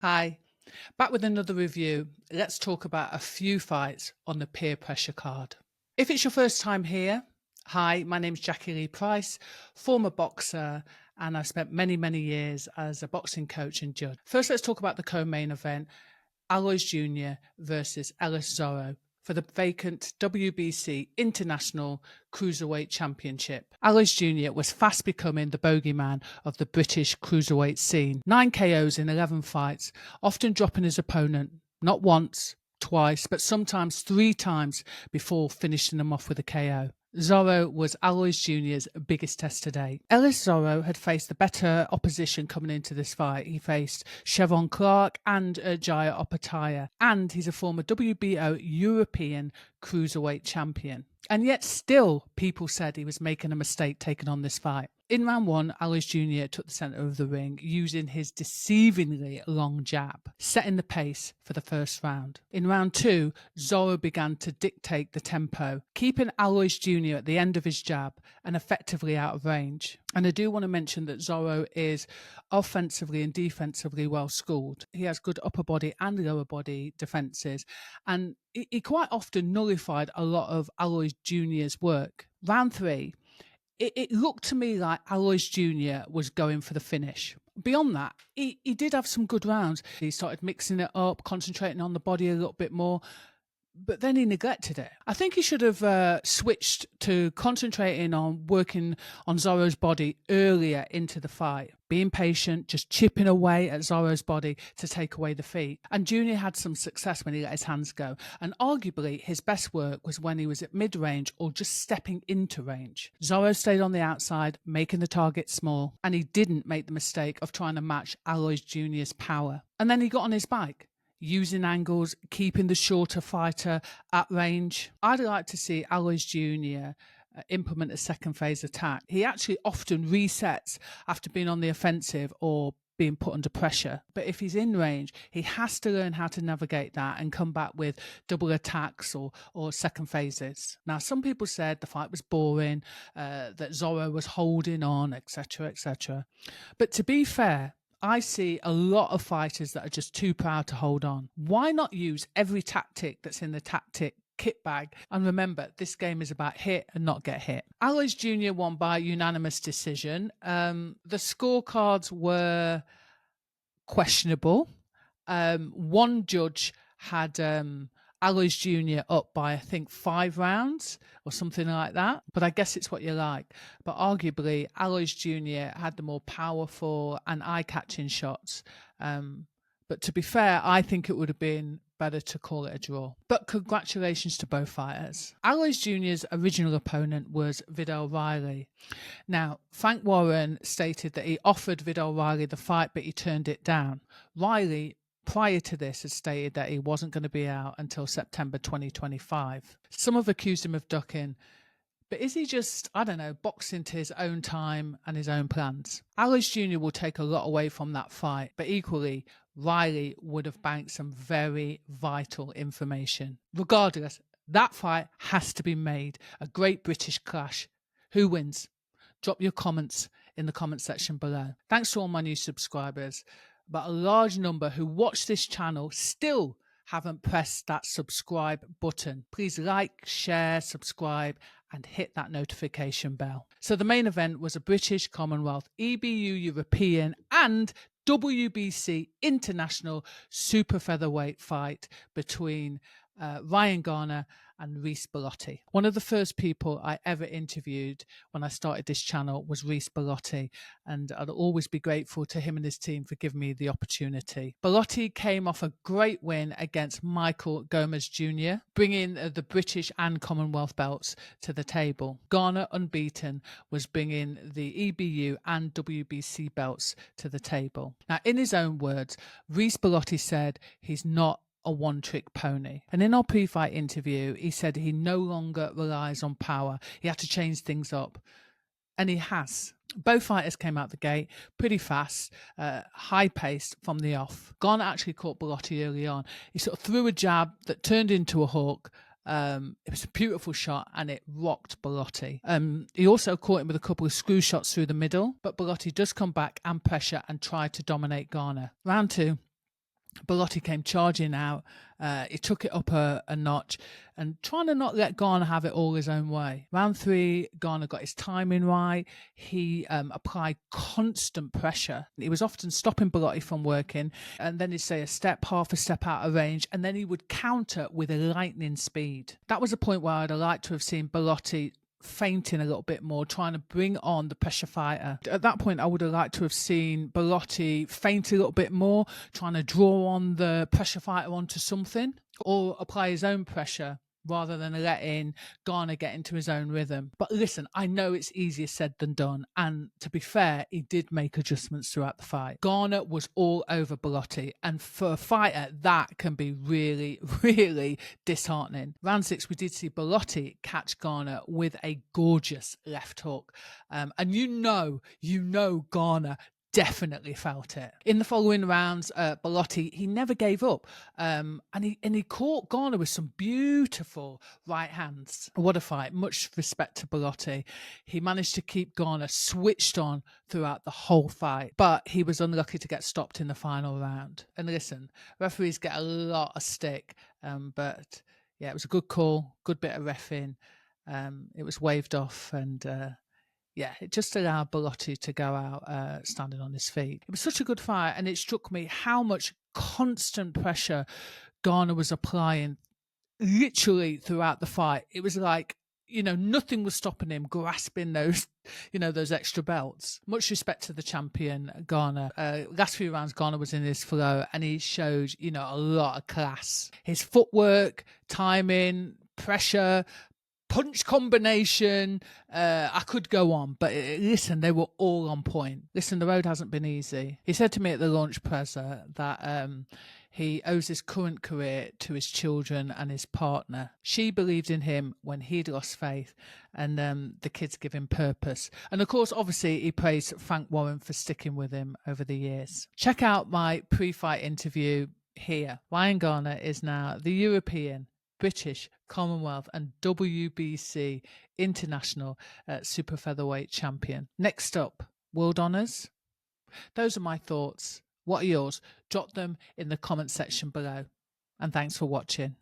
Hi, back with another review. Let's talk about a few fights on the Peer Pressure card. If it's your first time here, hi, my name's Jacqui-Lee Pryce, former boxer, and I've spent many years as a boxing coach and judge. First, let's talk about the co-main event, Aloys Jr. versus Ellis Zorro for the vacant WBC International Cruiserweight Championship. Aloys Jr. was fast becoming the bogeyman of the British cruiserweight scene. 9 KOs in 11 fights, often dropping his opponent, not once, twice, but sometimes 3 times before finishing them off with a KO. Zorro was Aloys Jr.'s biggest test today. Ellis Zorro had faced the better opposition coming into this fight. He faced Chevron Clark and Jaya Opataya, and he's a former WBO European Cruiserweight champion. And yet still people said he was making a mistake taking on this fight. In round 1, Aloys Jr. took the centre of the ring using his deceivingly long jab, setting the pace for the first round. In round 2, Zorro began to dictate the tempo, keeping Aloys Jr. at the end of his jab and effectively out of range. And I do want to mention that Zorro is offensively and defensively well schooled. He has good upper body and lower body defences, and he quite often nullified a lot of Aloys Jr.'s work. Round 3, it looked to me like Aloys Jr. was going for the finish. Beyond that, he did have some good rounds. He started mixing it up, concentrating on the body a little bit more, but then he neglected it. I think he should have switched to concentrating on working on Zorro's body earlier into the fight. Being patient, just chipping away at Zorro's body to take away the feet. And Junior had some success when he let his hands go. And arguably, his best work was when he was at mid-range or just stepping into range. Zorro stayed on the outside, making the target small. And he didn't make the mistake of trying to match Aloys Jr.'s power. And then he got on his bike, using angles, keeping the shorter fighter at range. I'd like to see Aloys Jr. Implement a second phase attack. He actually often resets after being on the offensive or being put under pressure. But if he's in range, he has to learn how to navigate that and come back with double attacks or second phases. Now, some people said the fight was boring, that Zorro was holding on, etc., etc. But to be fair, I see a lot of fighters that are just too proud to hold on. Why not use every tactic that's in the tactic kit bag? And remember, this game is about hit and not get hit. Aloys Jr. won by unanimous decision. The scorecards were questionable. One judge had Aloys Jr. up by, I think, 5 rounds or something like that. But I guess it's what you like. But arguably, Aloys Jr. had the more powerful and eye-catching shots. But to be fair, I think it would have been better to call it a draw. But congratulations to both fighters. Aloys Jr.'s original opponent was Vidal Riley. Now, Frank Warren stated that he offered Vidal Riley the fight, but he turned it down. Riley, prior to this, had stated that he wasn't going to be out until September 2025. Some have accused him of ducking, but is he just, I don't know, boxing to his own time and his own plans? Aloys Jr. will take a lot away from that fight, but equally, Riley would have banked some very vital information. Regardless, that fight has to be made a great British clash. Who wins? Drop your comments in the comment section below. Thanks to all my new subscribers, but a large number who watch this channel still haven't pressed that subscribe button. Please like, share, subscribe, and hit that notification bell. So the main event was a British Commonwealth, EBU European, and WBC International Super Featherweight fight between Ryan Garner and Reece Bellotti. One of the first people I ever interviewed when I started this channel was Reece Bellotti, and I'd always be grateful to him and his team for giving me the opportunity. Bellotti came off a great win against Michael Gomez Jr., bringing the British and Commonwealth belts to the table. Garner, unbeaten, was bringing the EBU and WBC belts to the table. Now, in his own words, Reece Bellotti said he's not a one-trick pony. And in our pre-fight interview, he said he no longer relies on power. He had to change things up. And he has. Both fighters came out the gate pretty fast, high-paced from the off. Garner actually caught Bellotti early on. He sort of threw a jab that turned into a hook. It was a beautiful shot and it rocked Bellotti. He also caught him with a couple of screw shots through the middle, but Bellotti does come back and pressure and try to dominate Garner. Round 2. Bellotti came charging out. He took it up a notch and trying to not let Garner have it all his own way. Round 3, Garner got his timing right. He applied constant pressure. He was often stopping Bellotti from working, and then he'd say a step, half a step out of range, and then he would counter with a lightning speed. That was a point where I'd have liked to have seen Bellotti fainting a little bit more, trying to bring on the pressure fighter. At that point, I would have liked to have seen Bellotti faint a little bit more, trying to draw on the pressure fighter onto something, or apply his own pressure rather than letting Garner get into his own rhythm. But listen, I know it's easier said than done. And to be fair, he did make adjustments throughout the fight. Garner was all over Bellotti. And for a fighter, that can be really, really disheartening. Round 6, we did see Bellotti catch Garner with a gorgeous left hook. And you know Garner definitely felt it. In the following rounds, Bellotti, he never gave up. And he caught Garner with some beautiful right hands. What a fight. Much respect to Bellotti. He managed to keep Garner switched on throughout the whole fight, but he was unlucky to get stopped in the final round. And listen, referees get a lot of stick, but yeah, it was a good call, good bit of reffing. It was waved off, and yeah, it just allowed Bellotti to go out standing on his feet. It was such a good fight, and it struck me how much constant pressure Garner was applying literally throughout the fight. It was like, nothing was stopping him grasping those, those extra belts. Much respect to the champion, Garner. Last few rounds, Garner was in his flow, and he showed, a lot of class. His footwork, timing, pressure, punch combination, I could go on, but listen, they were all on point. Listen, the road hasn't been easy. He said to me at the launch presser that he owes his current career to his children and his partner. She believed in him when he'd lost faith, and the kids give him purpose. And of course, obviously, he praised Frank Warren for sticking with him over the years. Check out my pre-fight interview here. Ryan Garner is now the European, British, Commonwealth and WBC International Super Featherweight Champion. Next up, World Honours. Those are my thoughts. What are yours? Drop them in the comment section below. And thanks for watching.